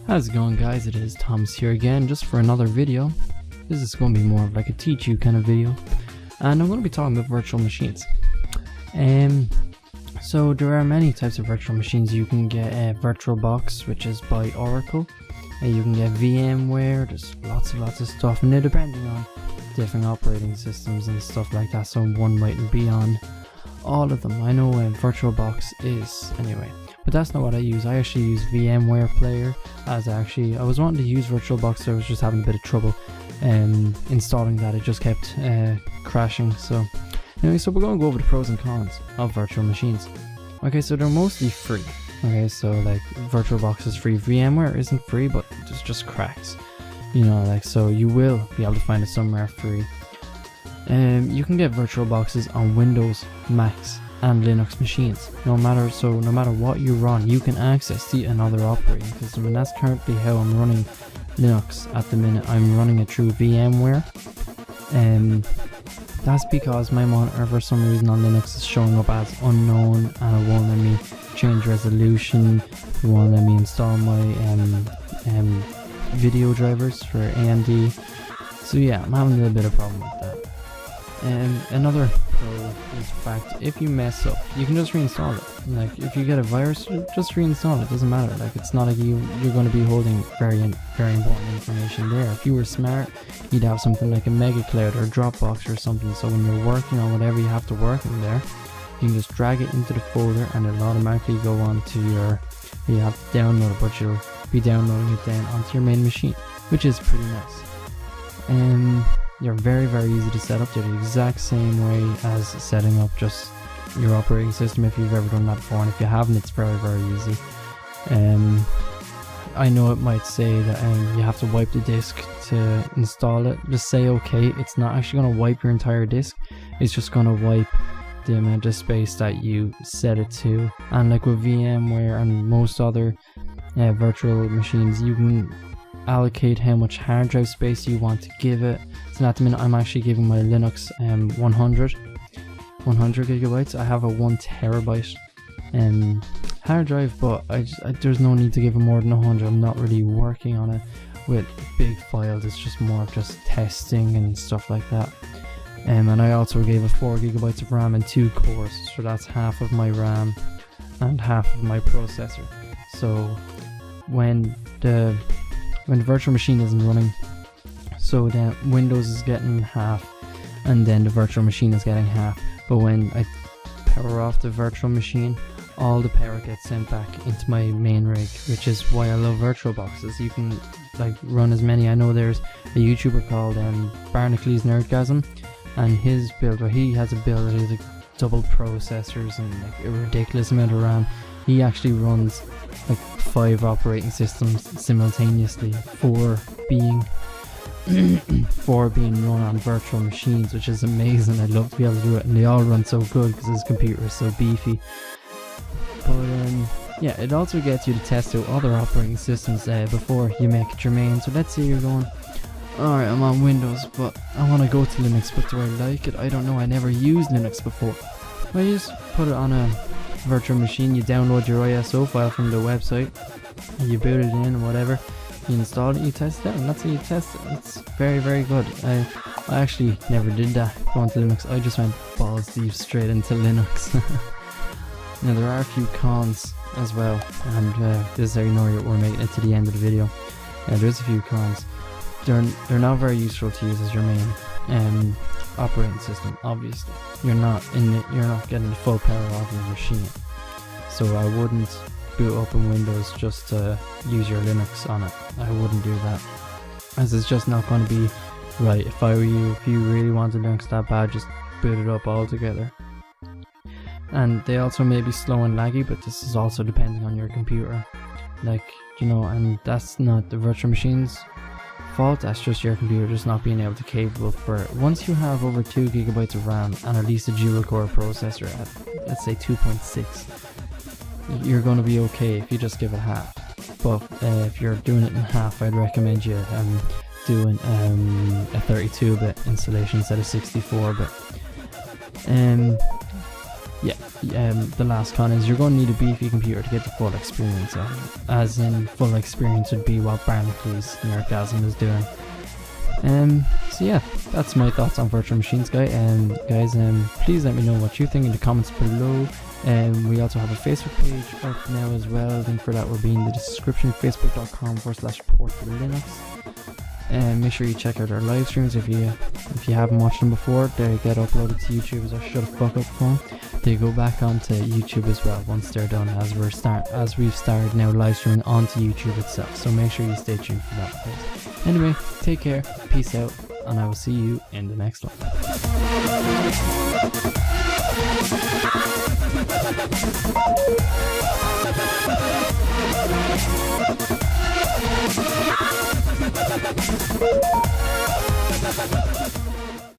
How's it going, guys? It is Thomas here again, just for another video. This is going to be more of like a teach you kind of video, and I'm going to be talking about virtual machines. So there are many types of virtual machines. You can get a VirtualBox, which is by Oracle. You can get VMware. There's lots of stuff, and they're depending on different operating systems and stuff like that. So one mightn't be on all of them. I know VirtualBox is anyway. But that's not what I use. I actually use VMware Player I was wanting to use VirtualBox, so I was just having a bit of trouble installing that. It just kept crashing. So anyway, so we're going to go over the pros and cons of virtual machines. Okay, so they're mostly free. Okay, so like VirtualBox is free. VMware isn't free, but there's just cracks. You know, like, so you will be able to find it somewhere free. You can get VirtualBoxes on Windows, Macs, and Linux machines. No matter what you run, you can access another operating system, and that's currently how I'm running Linux at the minute. I'm running it through VMware, and that's because my monitor for some reason on Linux is showing up as unknown, and it won't let me change resolution. It won't let me install my video drivers for AMD. So yeah, I'm having a little bit of problem with that. Another pro is the fact, if you mess up, you can just reinstall it. Like, if you get a virus, just reinstall it. Doesn't matter. Like, it's not like you're going to be holding very important information there. If you were smart, you'd have something like a Mega Cloud or Dropbox or something. So when you're working on whatever you have to work in there, you can just drag it into the folder, and it'll automatically go on to you have to download it, but you'll be downloading it then onto your main machine, which is pretty nice. They're very easy to set up. They're the exact same way as setting up just your operating system, if you've ever done that before, and if you haven't, it's very easy. I know it might say that you have to wipe the disk to install it. Just say okay. It's not actually going to wipe your entire disk. It's just going to wipe the amount of space that you set it to. And like with VMware and most other virtual machines, you can allocate how much hard drive space you want to give it. So at the minute I'm actually giving my Linux 100 gigabytes. I have a 1 terabyte hard drive, but there's no need to give it more than 100. I'm not really working on it with big files. It's just more of just testing and stuff like that. And I also gave it 4 gigabytes of RAM and 2 cores, so that's half of my RAM and half of my processor. So when the virtual machine isn't running, so then Windows is getting half, and then the virtual machine is getting half. But when I power off the virtual machine, all the power gets sent back into my main rig, which is why I love VirtualBoxes. You can like run as many. I know there's a YouTuber called Barnacles Nerdgasm, and his build, where he has a build that is like double processors and like a ridiculous amount of RAM. He actually runs like 5 operating systems simultaneously, 4 being run on virtual machines, which is amazing. I'd love to be able to do it, and they all run so good because his computer is so beefy. But yeah, it also gets you to test out other operating systems before you make it your main. So let's say you're going, alright, I'm on Windows, but I want to go to Linux, but do I like it? I don't know, I never used Linux before. Well, you just put it on a virtual machine, you download your ISO file from the website, and you boot it in and whatever, you install it, you test it out, and that's how you test it. It's very good. I actually never did that going to Linux. I just went balls deep straight into Linux. Now there are a few cons as well, and this is how you know we're making it to the end of the video. There's a few cons. They're not very useful to use as your main operating system. Obviously, you're not getting the full power of your machine. So I wouldn't boot up in Windows just to use your Linux on it. I wouldn't do that, as it's just not going to be right. If I were you, if you really wanted Linux that bad, just boot it up altogether. And they also may be slow and laggy, but this is also depending on your computer. Like, you know, and that's not the virtual machine's fault, that's just your computer just not being able to capable for it. Once you have over 2 gigabytes of RAM and at least a dual core processor at, let's say, 2.6, you're going to be okay if you just give it half. But if you're doing it in half, I'd recommend you doing a 32-bit installation instead of 64-bit. Yeah, the last con is you're going to need a beefy computer to get the full experience of it. As in, full experience would be what Barnacules Nerdgasm is doing. So yeah, that's my thoughts on virtual machines, guys. Please let me know what you think in the comments below. We also have a Facebook page up now as well. Link for that will be in the description. facebook.com/portlinux. Make sure you check out our live streams if you haven't watched them before. They get uploaded to YouTube as our shut the fuck up phone. They go back onto YouTube as well once they're done, as we've started now live streaming onto YouTube itself. So make sure you stay tuned for that. Anyway, take care, peace out, and I will see you in the next one.